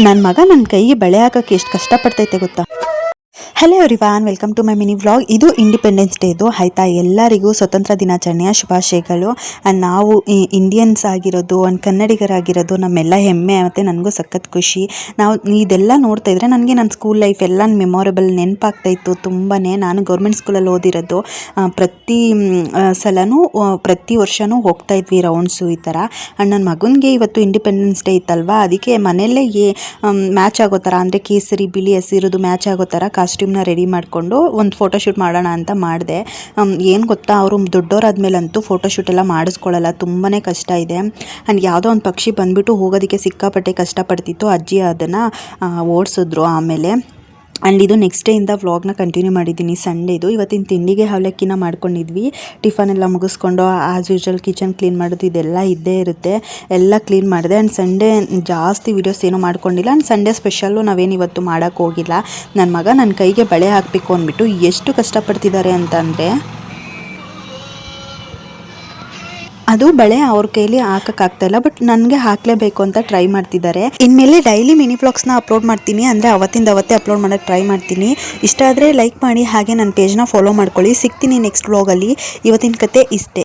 ನನ್ನ ಮಗ ನನ್ನ ಕೈಗೆ ಬಳೆ ಹಾಕಕ್ಕೆ ಎಷ್ಟು ಕಷ್ಟಪಡ್ತೈತೆ ಗೊತ್ತಾ. Hello everyone, welcome to my mini vlog. ಇದು ಇಂಡಿಪೆಂಡೆನ್ಸ್ ಡೇದು ಆಯಿತಾ. ಎಲ್ಲರಿಗೂ ಸ್ವತಂತ್ರ ದಿನಾಚರಣೆಯ ಶುಭಾಶಯಗಳು. ನಾವು ಇಂಡಿಯನ್ಸ್ ಆಗಿರೋದು, ಕನ್ನಡಿಗರಾಗಿರೋದು ನಮ್ಮೆಲ್ಲ ಹೆಮ್ಮೆ. ಮತ್ತು ನನಗೂ ಸಖತ್ ಖುಷಿ. ನಾವು ಇದೆಲ್ಲ ನೋಡ್ತಾ ಇದ್ರೆ ನನಗೆ ನನ್ನ ಸ್ಕೂಲ್ ಲೈಫ್ ಎಲ್ಲ ಮೆಮೊರೇಬಲ್ ನೆನಪಾಗ್ತಾಯಿತ್ತು ತುಂಬಾ. ನಾನು ಗೌರ್ಮೆಂಟ್ ಸ್ಕೂಲಲ್ಲಿ ಓದಿರೋದು. ಪ್ರತಿ ಸಲನೂ ಪ್ರತಿ ವರ್ಷವೂ ಹೋಗ್ತಾ ಇದ್ವಿ ರೌಂಡ್ಸು ಈ ಥರ. ಆ್ಯಂಡ್ ನನ್ನ ಮಗನಿಗೆ ಇವತ್ತು ಇಂಡಿಪೆಂಡೆನ್ಸ್ ಡೇ ಇತ್ತಲ್ವ, ಅದಕ್ಕೆ ಮನೆಯಲ್ಲೇ ಮ್ಯಾಚ್ ಆಗೋ ಥರ, ಅಂದರೆ ಕೇಸರಿ ಬಿಳಿ ಹಸಿರೋದು ಮ್ಯಾಚ್ ಆಗೋ ಥರ ಕಾಸ್ಟ್ಯೂಮ್ನ ರೆಡಿ ಮಾಡಿಕೊಂಡು ಒಂದು ಫೋಟೋಶೂಟ್ ಮಾಡೋಣ ಅಂತ ಮಾಡಿದೆ. ಏನು ಗೊತ್ತಾ, ಅವರು ದೊಡ್ಡವರಾದ್ಮೇಲಂತೂ ಫೋಟೋಶೂಟ್ ಎಲ್ಲ ಮಾಡಿಸ್ಕೊಳ್ಳಲ್ಲ, ತುಂಬಾ ಕಷ್ಟ ಇದೆ. ಆ್ಯಂಡ್ ಯಾವುದೋ ಒಂದು ಪಕ್ಷಿ ಬಂದುಬಿಟ್ಟು ಹೋಗೋದಕ್ಕೆ ಸಿಕ್ಕಾಪಟ್ಟೆ ಕಷ್ಟಪಡ್ತಿತ್ತು. ಅಜ್ಜಿ ಅದನ್ನು ಓಡಿಸಿದ್ರು ಆಮೇಲೆ. ಆ್ಯಂಡ್ ಇದು ನೆಕ್ಸ್ಟ್ ಡೇಯಿಂದ ವ್ಲಾಗ್ನ ಕಂಟಿನ್ಯೂ ಮಾಡಿದ್ದೀನಿ. ಸಂಡೇದು ಇವತ್ತಿನ ತಿಂಡಿಗೆ ಅವಲಕ್ಕಿನ ಮಾಡ್ಕೊಂಡಿದ್ವಿ. ಟಿಫನ್ ಎಲ್ಲ ಮುಗಿಸ್ಕೊಂಡು ಆ್ಯಸ್ ಯೂಶ್ವಲ್ ಕಿಚನ್ ಕ್ಲೀನ್ ಮಾಡೋದು ಇದೆಲ್ಲ ಇದ್ದೇ ಇರುತ್ತೆ. ಎಲ್ಲ ಕ್ಲೀನ್ ಮಾಡಿದೆ. ಆ್ಯಂಡ್ ಸಂಡೇ ಜಾಸ್ತಿ ವೀಡಿಯೋಸ್ ಏನೂ ಮಾಡ್ಕೊಂಡಿಲ್ಲ. ಆ್ಯಂಡ್ ಸಂಡೇ ಸ್ಪೆಷಲ್ಲು ನಾವೇನು ಇವತ್ತು ಮಾಡೋಕ್ಕೆ ಹೋಗಿಲ್ಲ. ನನ್ನ ಮಗ ನನ್ನ ಕೈಗೆ ಬಳೆ ಹಾಕಬೇಕು ಅಂದ್ಬಿಟ್ಟು ಎಷ್ಟು ಕಷ್ಟಪಡ್ತಿದ್ದಾರೆ ಅಂತಂದರೆ, ಅದು ಬಳೆ ಅವ್ರ ಕೈಲಿ ಹಾಕೋಕ್ಕಾಗ್ತಾಯಿಲ್ಲ, ಬಟ್ ನನಗೆ ಹಾಕಲೇಬೇಕು ಅಂತ ಟ್ರೈ ಮಾಡ್ತಿದ್ದಾರೆ. ಇನ್ಮೇಲೆ ಡೈಲಿ ಮಿನಿ ವ್ಲಾಗ್ಸ್ನ ಅಪ್ಲೋಡ್ ಮಾಡ್ತೀನಿ, ಅಂದರೆ ಅವತ್ತಿಂದ ಅವತ್ತೇ ಅಪ್ಲೋಡ್ ಮಾಡೋಕ್ಕೆ ಟ್ರೈ ಮಾಡ್ತೀನಿ. ಇಷ್ಟ ಆದರೆ ಲೈಕ್ ಮಾಡಿ, ಹಾಗೆ ನನ್ನ ಪೇಜ್ನ ಫಾಲೋ ಮಾಡ್ಕೊಳ್ಳಿ. ಸಿಗ್ತೀನಿ ನೆಕ್ಸ್ಟ್ ವ್ಲಾಗಲ್ಲಿ. ಇವತ್ತಿನ ಕತೆ ಇಷ್ಟೇ.